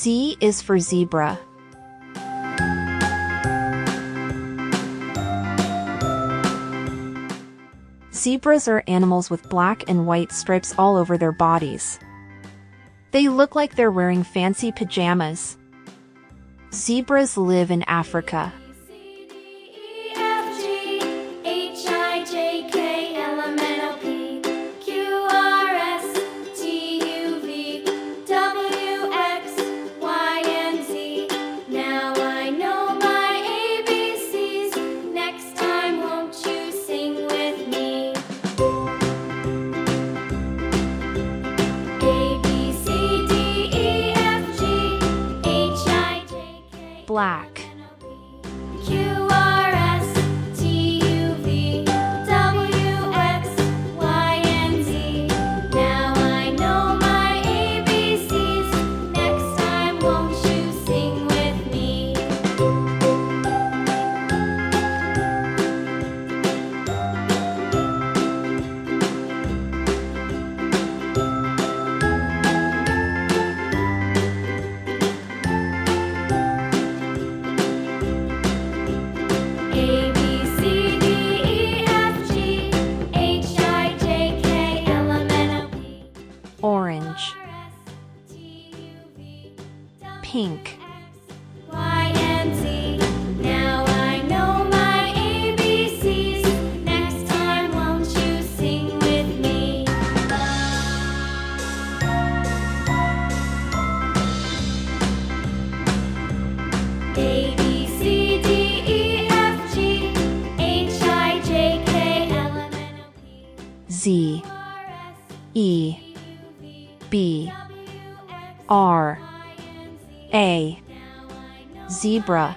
Z is for zebra. Zebras are animals with black and white stripes all over their bodies. They look like they're wearing fancy pajamas. Zebras live in Africa. Black. Orange, pink, now I know my ABCs. Next time, won't you sing with me? A, B, C, D, E, F, G, H, I, J, K, L, M, N, O, P, Z, R, S, E, B, W, X, R, Y, and Z. A, Now I know zebra.